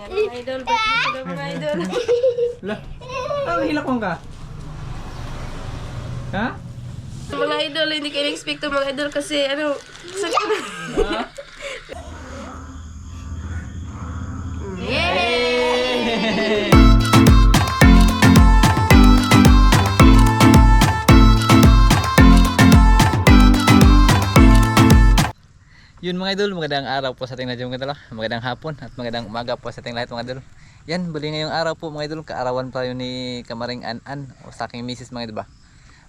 Yan mga idol, birthday ko daw mga idol. Lah, hilakong ka? Ha? Mga idol, hindi kayo expect to mga idol kasi ano, sakit na. Ha? Yay! Yun mga idol, magandang araw po sa ating lahat mga idol. Magandang hapon at magandang umaga po sa ating lahat mga idol. Yan, bali ngayong araw po mga idol, kaarawan pa yun ni Kamaring An-An o sa aking misis mga idol ba.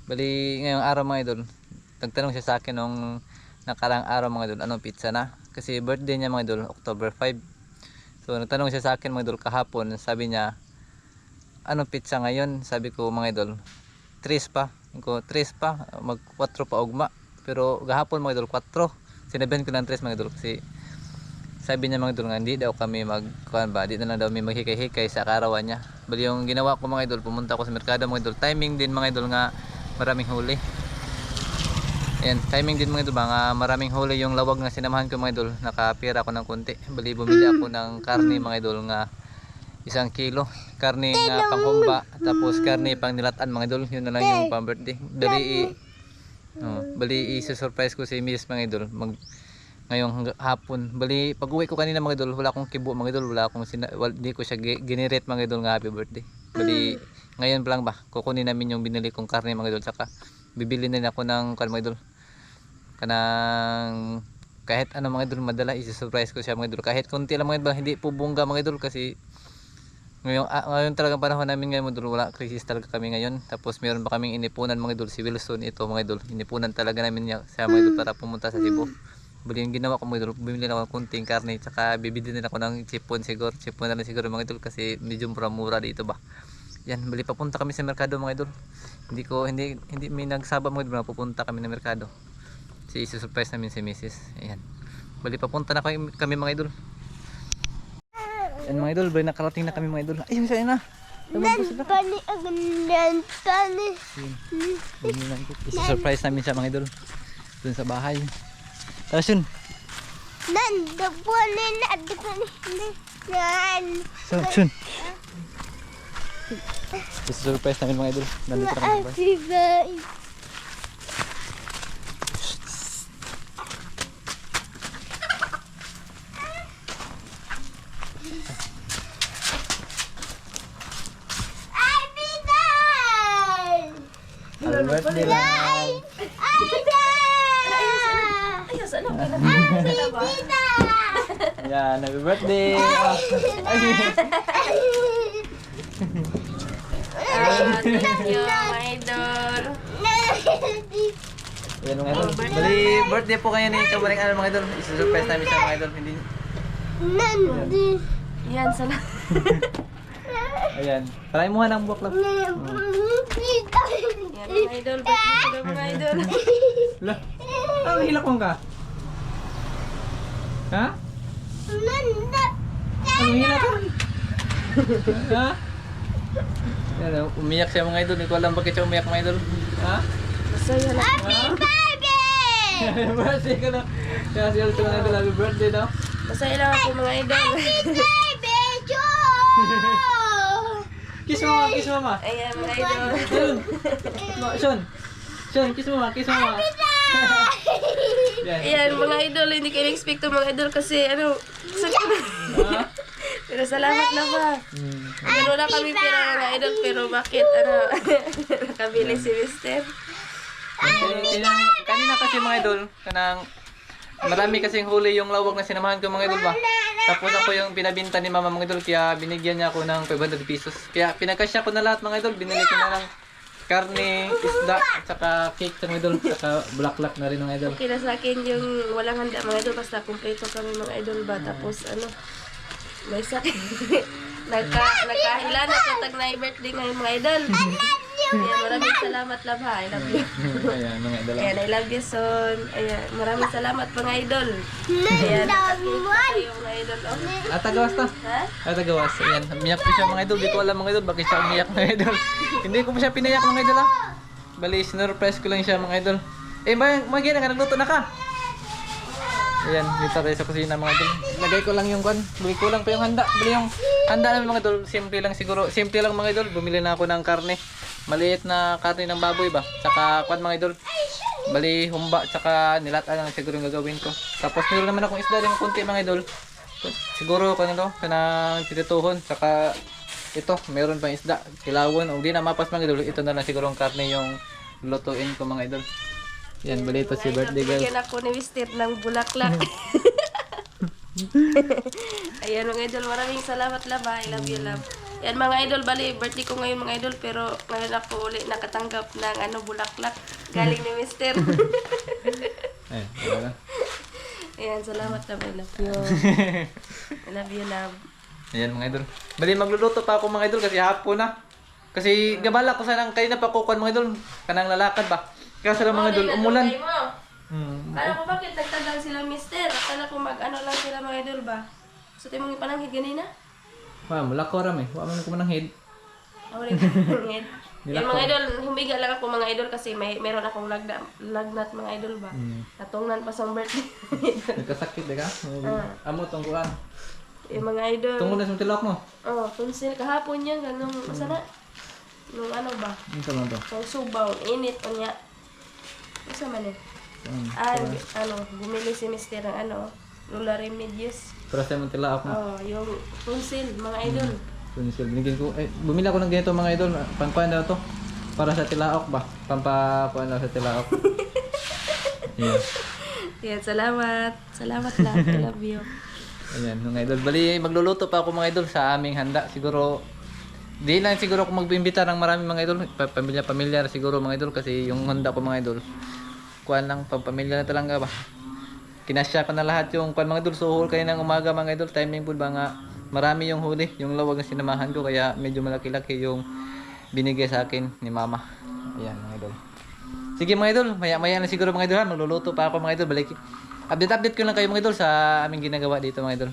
Bali ngayong araw mga idol, nagtanong siya sa akin nung nakarang araw mga idol, anong pizza na? Kasi birthday niya mga idol, October 5. So nagtanong siya sa akin mga idol kahapon, sabi niya, anong pizza ngayon? Sabi ko mga idol, 3 pa. Ko 3 pa, mag 4 pa ugma. Pero gahapon mga idol, 4. Sinabihan ko ng 3 mga idol kasi sabi niya mga idol nga hindi daw kami magkuhan ba, di na lang daw may maghikay-hikay sa karawan niya. Bali yung ginawa ko mga idol, pumunta ako sa merkado mga idol. Timing din mga idol nga maraming huli. Ayan, timing din mga idol ba nga maraming huli yung lawag na sinamahan ko mga idol. Nakapira ako ng konti. Bali bumili ako ng karne mga idol nga 1 kilo. Karne nga panghumba, tapos karne pang nilatan mga idol. Yun na lang yung pang birthday. Bali i-surprise ko si Miss mga idol ngayong hapon. Bali pag uwi ko kanina mga idol, wala akong kibo mga idol, wala akong di ko siya generate mga idol nga happy birthday. Bali ngayon pa lang ba kukunin namin yung binili kong karne mga idol, saka bibili din ako ng mga idol kanang kahit ano mga idol, madala i-surprise ko siya mga idol, kahit konti lang mga idol, hindi po bongga mga idol kasi ngayon talagang panahon namin ngayon mga idol, wala krisis talaga kami ngayon. Tapos meron pa kaming inipunan mga idol, si Wilson ito mga idol, inipunan talaga namin niya siya mga idol para pumunta sa Cebu. Bali yung ginawa ko mga idol, bumili na ako ng kunting karne, tsaka bibili din ako ng chipon siguro, chipon na lang siguro mga idol kasi medyo mura dito ba. Yan, bali papunta kami sa merkado mga idol. Hindi may nagsaba mga idol, pupunta kami ng merkado. Isi-surprise namin si Mrs. Ayan. Bali papunta na kami mga idol. Yan mga idol, bali nakarating na kami mga idol. Ayun siya na. Pani ang pani. Isi-surprise namin siya mga idol. Doon sa bahay. Tapos yun. Nanda po na nan. So, yun. Isi-surprise namin mga idol. Nandito na kami sa bahay. Happy birthday. Happy birthday lang. Ayos, ano? Happy Yan, happy birthday. thank you mga idol. Yan mga idol. Bali, birthday po kayo ni Kamaring An mga idol. Isi-surprise namin siya mga idol. Hindi. Nandi. Yan, salamat. Ayan. Try mo nga ng buwak lang. Yan mga idol, birthday ko daw mga idol. Lah, hilakong ka? Ha? Nanda. Hilak ka? Ha? Yan, umiyak siya mga idol. Hindi ko alam bakit siya umiyak mga idol. Ha? Masaya lang. Happy birthday. Happy birthday ka na. Kaya siya ito mga idol. Happy birthday daw. Masaya lang ako mga idol. Kiss mama, kiss mama. Ayan mga idol. Yun. Sean. Sean, kiss mama, kiss mama. Yan. Ayan mga idol, hindi kayo expect to mga idol kasi ano, sakit na. Ha? Pero salamat na ba? Pero wala kami pera mga idol, pero bakit ano, nakabili si Mister? Kanina kasi mga idol, kanang marami kasing huli yung lawak na sinamahan ko mga idol ba. Tapos ako yung pinabinta ni mama mga idol, kaya binigyan niya ako ng 500 pesos. Kaya pinagkasya ko na lahat mga idol, binili ko na lang karne, isda, at saka cake sa mga idol, at saka bulaklak na rin mga idol. Okay na sa akin yung walang handa mga idol, basta kumpleto kami mga idol ba. Tapos ano, may sakit. Nagkahila na sa tag na birthday ngayon mga idol. Ayan, maraming salamat Labha. I love you. Ayan mga idol. Ayan, I love you son. Ayan, maraming salamat mga idol. Ayan, nakakita kayo mga idol. Oh. At tagawas ta. Ha? At tagawas. Ayan, umiyak po siya mga idol. Di ko alam mga idol bakit siya umiyak mga idol. Hindi ko po siya pinayak mga idol ha. Bali, sinurprise ko lang siya mga idol. Eh, magiging ka, nagluto na ka. Ayan, dito tayo sa kusina mga idol. Lagay ko lang yung kwan. Bili ko lang pa yung handa. Bili yung handa namin mga idol. Simple lang siguro. Simple lang mga idol. Bumili na ako ng karne. Maliit na karne ng baboy ba. Tsaka kwan mga idol. Bali humba. Tsaka nilata lang siguro yung gagawin ko. Tapos meron naman akong isda rin kunti mga idol. Siguro kanino. Kanang titituhon. Tsaka ito. Meron pang isda. Kilawon. O di na mapas mga idol. Ito na lang siguro ang karne yung lutuin ko mga idol. Yan, bali ito si birthday girl. Bigyan ako ni Mister ng bulaklak. Ayan mga idol, maraming salamat love ha. I love you love. Yan mga idol, bali birthday ko ngayon mga idol, pero ngayon ako uli nakatanggap ng bulaklak galing ni Mister. Wala. Ayan, salamat love, I love you. I love you love. Ayan mga idol. Bali magluluto pa ako mga idol kasi hapon na. Kasi gabala ko sanang kanina pa kukuhan mga idol. Kanang lalakad ba? Kasi lang mga idol, umulan. Kala ko bakit nagtagal sila Mister? Kala ko mag-ano lang sila mga idol ba? So tayo mong ipananghid ganina? Wah, mula ko ram eh. Wala man ko mananghid. Ako rin pananghid. Yung mga idol, humiga lang ako mga idol kasi meron akong lagnat mga idol ba? Natungnan pa sa birthday. Nagkasakit ka? Amo tong kuan. Yung mga idol. Tungkol na sa tilak mo. Oh, tunsil kahapon yan. Ganong, masana? Nung ano ba? Ano sa man to? Nung subaw, init o niya. Masa man eh? Bumili si Mister ng Lola Remedios. Para sa mong tilak mo. Oh, yung tunsil, mga idol. Tunsil. Binigyan ko. Bumili ako ng ganito mga idol. Pangkuan daw to. Para sa tilaok ba? Pampakuan daw sa tilaok. Yeah. Yan, salamat. Salamat lang. I love you. Ayan, mga idol. Bali, magluluto pa ako mga idol sa aming handa. Siguro, di lang siguro ako mag-imbita ng maraming mga idol. Pamilya siguro mga idol kasi yung handa ko mga idol. Kuan lang, pamilya na talaga ba. Kinasya ko na lahat yung kuan mga idol. Suhol kayo ng umaga mga idol. Timing po ba nga marami yung huli. Yung lawag na sinamahan ko kaya medyo malaki-laki yung binigay sa akin ni mama. Ayan mga idol. Sige mga idol, maya na siguro mga idol ha. Magluluto pa ako mga idol. Balik. Update ko lang kayo mga idol sa aming ginagawa dito mga idol.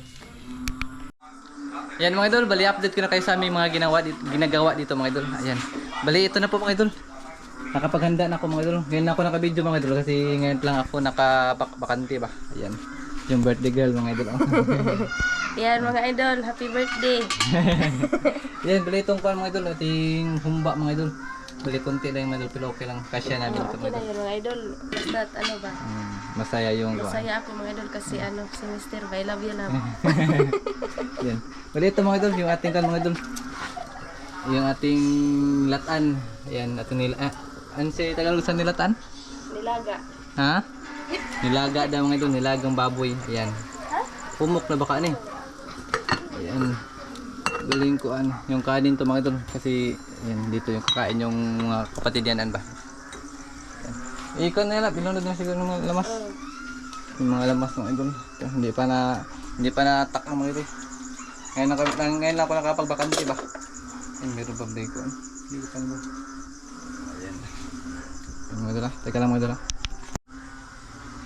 Ayan mga idol, bali update ko na kayo sa aming mga ginagawa dito mga idol. Ayan. Bali ito na po mga idol. Nakapaghanda na ako mga idol. Ngayon na ako naka-video mga idol kasi ngayon lang ako nakabakante ba. Ayan. Yung birthday girl mga idol. Yan mga idol, happy birthday. Ayan, bali itong kuan mga idol, ating humba mga idol. Bali konti lang yung mga idol, pero okay lang. Kasya namin ito Okay mga na idol. yun mga idol. Basta't ba? Masaya yung kuan. Masaya ako mga idol kasi si Mister ba, I love you love. Yan. Bali ito mga idol, yung ating kan mga idol. Yung ating latan. Ayan, ating ano si Tagalog sa nilatan? Nilaga. Ha? Nilaga daw mga idol, nilagang baboy. Ayan. Pumok na baka ni. Ayan. Galing ko yung kanin to mga idol kasi ayan, dito yung kakain yung mga kapatid yan ba. Ayan. Ikaw na yun, pinunod na siguro ng lamas. Yung mga lamas mga idol. Hindi pa na tak ng mga idol. Ngayon lang ako nakapagbakante ba. Ayan, meron birthday ko. Hindi ko tango. Ayan. Ayan mga idol. Teka lang mga idol.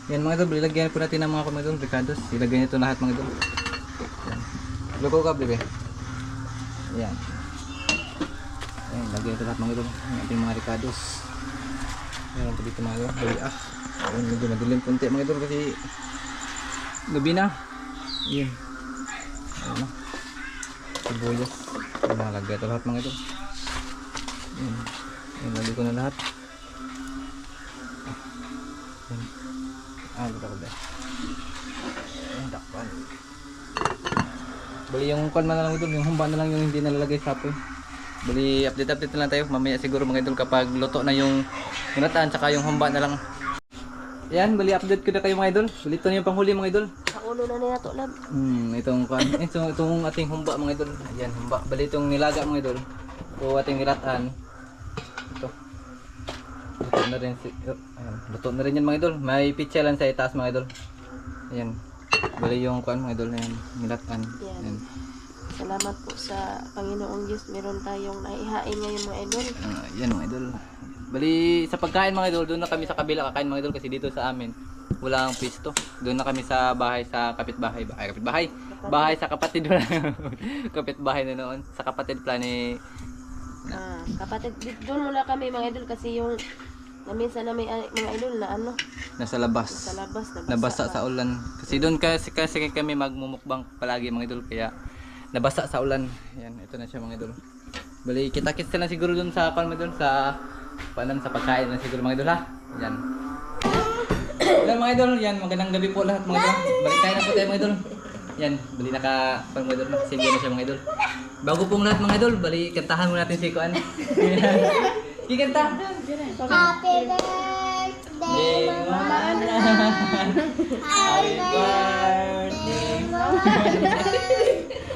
Yan mga idol, ilagyan po natin ng mga mga idol, ricados. Ilagyan nito lahat mga idol. Yan. Lugo ka, bebe. Yan. Yan, lagyan ito lahat mga idol. Yung ating mga ricados. Meron po dito mga idol. Ayun, medyo madilim konti mga idol kasi gabi na. Yan. Ayun na. Sibuyas. Yan, lagyan ito lahat mga idol. Yan. Yan, lagyan ko na lahat. Yan. Dito ko ba? Ayan, takpan. Bali yung kwan man lang idol, yung humba na lang yung hindi nalalagay sa apoy. Bali update na lang tayo. Mamaya siguro mga idol kapag luto na yung ginataan tsaka yung humba na lang. Ayan, bali update ko na kayo mga idol. Bali ito na yung panghuli mga idol. Sa ulo na nila to lab. Itong kwan. Itong ating humba mga idol. Ayan, humba. Bali itong nilaga mga idol. O ating nilataan. Ito. Luto na rin luto na rin yan mga idol. May pitsa lang sa itaas mga idol. Ayan. Bali yung kuan mga idol na yan. Nilatan. Ayan. Salamat po sa Panginoong Diyos. Meron tayong naihain ngayon mga idol. Ayan mga idol. Bali sa pagkain mga idol, doon na kami sa kabila kakain mga idol kasi dito sa amin wala ang pwesto. Doon na kami sa bahay sa kapitbahay. Bahay sa kapatid na kapitbahay na noon. Sa kapatid plan ni kapatid, doon muna kami mga idol kasi yung Na minsan na may mga idol na ano, Nasa labas. sa labas, Nabasa sa ulan. Kasi doon kasi kami magmumukbang palagi mga idol. Kaya nabasa sa ulan. Yan, ito na siya mga idol. Bali, kita-kits na siguro doon sa palma doon sa sa pagkain na siguro mga idol ha. Yan. Yan mga idol, yan magandang gabi po lahat mga idol. Balik tayo na po tayo mga idol. Yan, bali mga idol, sige na siya mga idol. Bago pong lahat mga idol, bali kantahan muna natin si Kuan. Kikanta. Happy birthday, Mama. Happy birthday.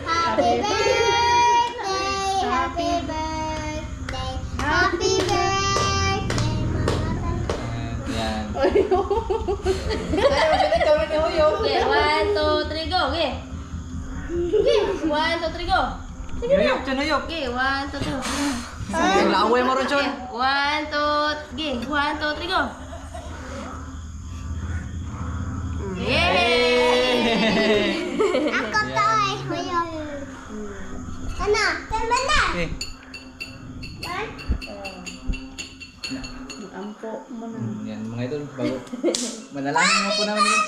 Happy birthday, happy birthday, happy birthday, Mama. Yan. Okay, 1, 2, 3, go. Okay. Okay, 1, 2, 3, go. Nuyok, nuyok. Okay, 1, 2, 3. Ang laaway mo ron, Chon. 1, 2, okay. 1, 2, 3, go. Yay! Ako to ay huyok. Ano? Tama na. Eh, Ampo mo na. yan mga idol, bago. Manalangin mo po namin yun.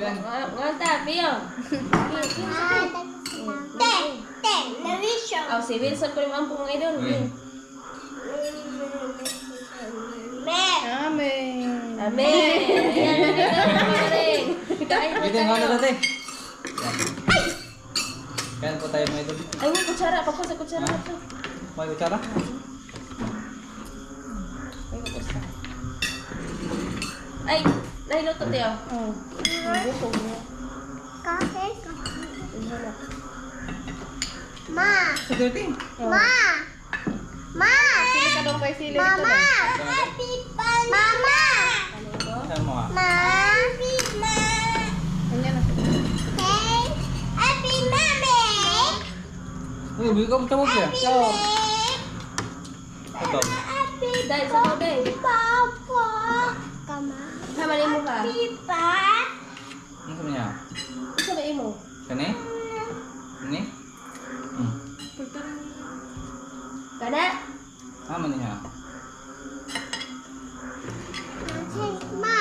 Yan. Nganta, Pio. Te, nawisyo. Aw, si Wilson ko yung ampo mga idol. Okay. Me. Amen. Amen. Ayan, ayan. Dito yung ano dati. Yan. Kaya po tayo mga idol. Ay, may kutsara. Pagko sa kutsara. May kutsara? Ay, nahiluto tayo. Kahit. Ma. Sa dirty. Ma. Ma. Sili ka daw kay Sili. Mama. Happy birthday. Mama. Saan mo nga? Ma. Ma. Hey. Happy mommy. Uy, bigyan ka mo tawag siya. Ito. Happy Dahil sa mo, Day. papa. Kama. Hamali mo ka. Happy pa. Ano sabi niya? Isa ba imo? Kani? Kani? Kana? Man niya. Ma.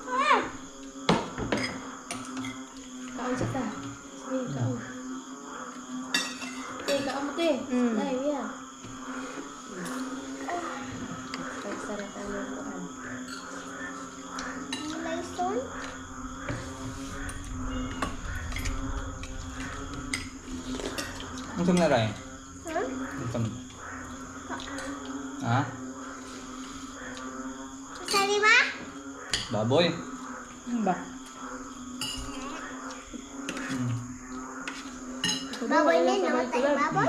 Ah. Kaon sa ta. Sige, kaon. Sige, kaon mo, te. Dahil, yan. Pagsaratan mo kuan. Layson. Ano sabi na rin? Huh? Ano sabi? Ha? Sali ba? Baboy. Ba? Baboy na namatay. Baboy?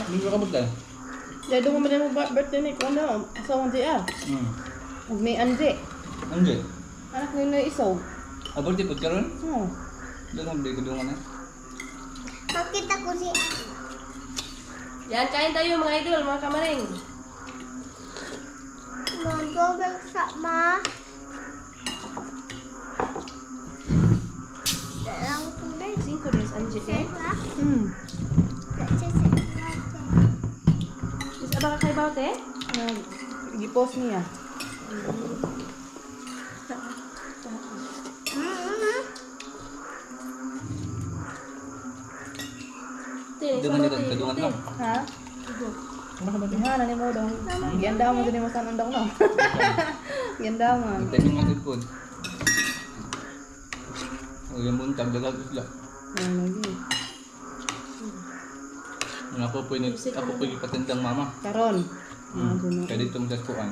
Hindi ka kabot tayo. Ya dong mo mo birthday ni ko na asawang di ah. Ug may anje. Ano Anak ni na isaw. Abot di pud karon? Oh. Doon ang bigay ko na. Makita ko si Yan, kain tayo mga idol, mga kamaring. Mag-gobel sa ma. Dalang tunay. 5 days, Angie, eh. Isa ba ka kay Baute? Gipos niya. Dungan dito, kadungan lang. Ha? Ano ni mo dong? Ganda mo gani mo sa andong no. Ganda mo. Ang timing nga din po. O yung buntag, dagal isla. Lagi. Ako po yung patindang mama. Karon. Kaya dito mo kuan.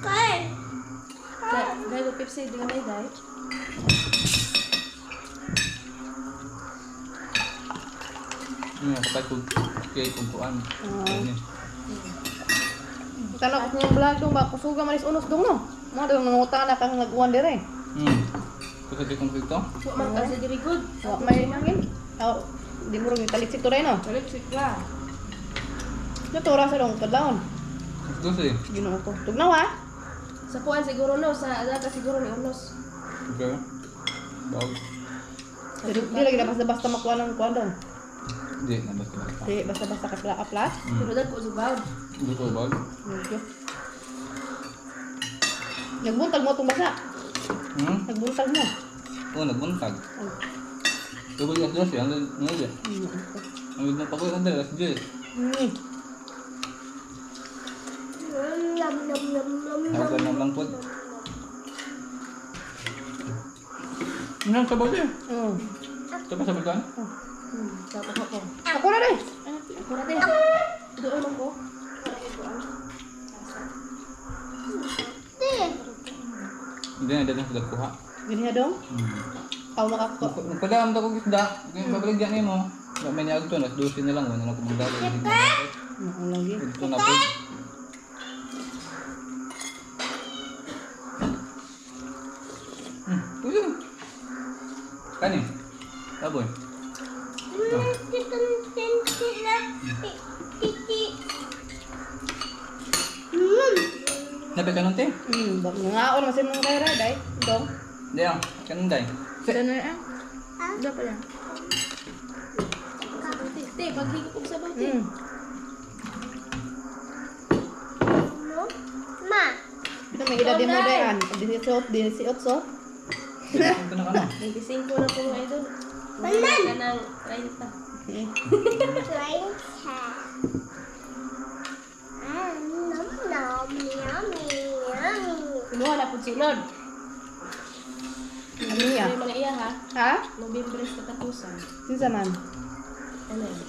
Kay. Dahil ko Pepsi, di ka may dahil. Kapag kaya kung kuan. Kana ko yung vlog dong ba kusuga manis unos dong no. Mo dong nangutang na kang nag-uwan dire. Kasi di kong dito. Man kasi diri good. Wa may mangin. Aw, di mo rin talitsit to rin no. Electric ka. Natura sa dong kadlawon. Gusto eh. Ginoo ko. Tugnaw ha. Sa kuan siguro no, sa data siguro ni Unos. Okay. Bawal. Di lagi na basta makuha ng kuwan dong. Hindi, nabasta-basta. Di, basta-basta kapla-kaplas. Pero dahil po subaw. Luto ba? Medyo. Nagbuntag mo itong basa. Nagbuntag mo. Oo, nagbuntag. Oh. Tubig at dos yan. Ano yan? Ang ganda pa ko yung andal. Las 10. Nom nom nom nom Hawagan na lang po. Ano sabaw siya? Sabaw sa bulkan? Tapos ako. Ako na rin. Ako na din. Doon lang ko. Di. Hindi na dyan sa kuha. Ganyan dong. Ako makakto. Nagpadaan ako isda. Kaya babaligyan mo. May niag to. Nas 12 na lang. Wala na kumagdalo. Ako lagi. Ito na po. Puso. Kanin. Taboy. Napay ka nun, te? Bak nangaon masih mong kaya day. Dong. Hindi ah. Kanin day. Sana na. Dapat yan. Te, paghigop ko sa bati. Ma. Ito may edad din mo dayan. 18. Ito na ka na. 25 na po mga idol. Banan. Ka ng 30. Nom nom yummy yummy. Kumuha na po sunod. Ano niya? May mga iya ha. Ha? November sa katapusan. Sinsa man? Ano yun?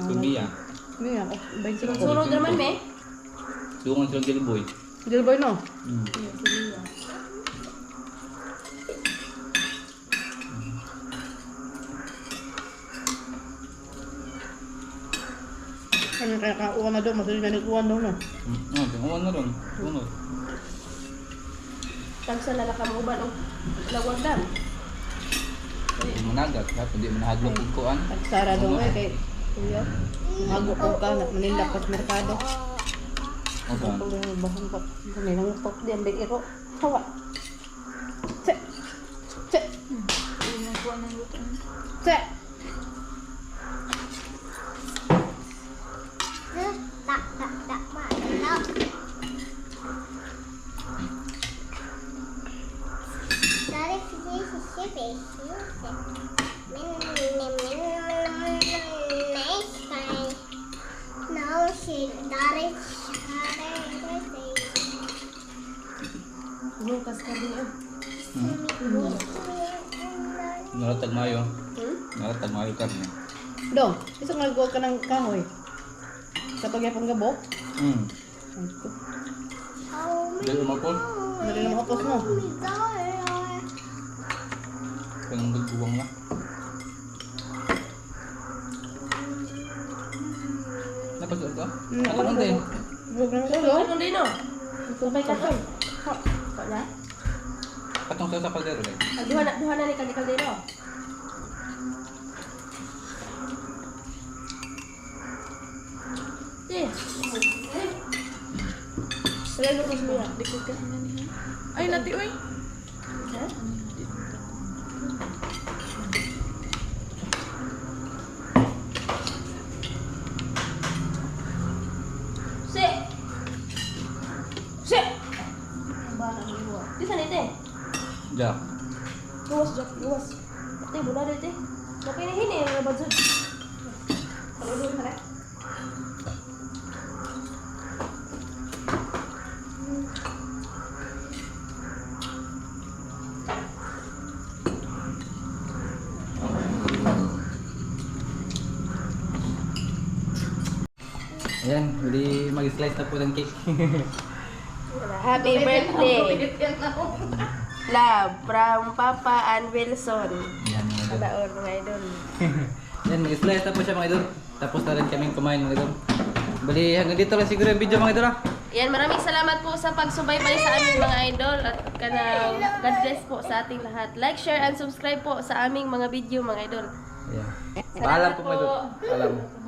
Subiya. Ano yan? 25. Sunod naman me. Dungan silang giliboy. Little boy no? Ano kaya kauwan na doon? Masali na nikuwan daw no? Tunguan na ron. Tunod. Pagsa na nakamuban o lawagdan. Hindi managat. Hindi manahaglok kung kuan. Pagsara daw eh kay kuya. Mago ko ka na manila pas merkado. Okay. Pag bahang pa. Kami nang pop di ang iro. Hawa. Che. Che. Che. Tak tak tak mak. Dari sisi sisi sisi. Nice guy. Now she dari Lukas ka din o. Naratag mayo. Naratag mayo karne. Dong, isang nagkuha ka ng kahoy. Kapag yapang gabok. Dahil umapol. Dali na makapos mo. Kanang nagbuwang na. Napasok ka? Ako nang din. Huwag ng ulo. Ano din o? Sabay ka to. Ko na? Patong sa kaldero din. Duha na ni kaldero. Sila lukos mo yan. Dikot ka na niya. Ay, nati, uy. Ha? Si! Si! Ang bala ng iwa. Di saan ite? Jack. Luwas, Jack. Luwas. Ate, bula dito eh. Okay na hini. Ang nabadsod. Palulong ka na. Ayan, huli mag-slice na po ng cake. Happy birthday! Love from Papa and Wilson. Ayan mga idol. Kalaon mga idol. Ayan, mag-slice na po siya mga idol. Tapos na rin kaming kumain mga idol. Bali, hanggang dito lang siguro yung video mga idol ah. Yan, maraming salamat po sa pagsubaybay sa aming mga idol at kanang God bless po sa ating lahat. Like, share, and subscribe po sa aming mga video mga idol. Ayan. Salamat Paalam po mga idol. po. Paalam.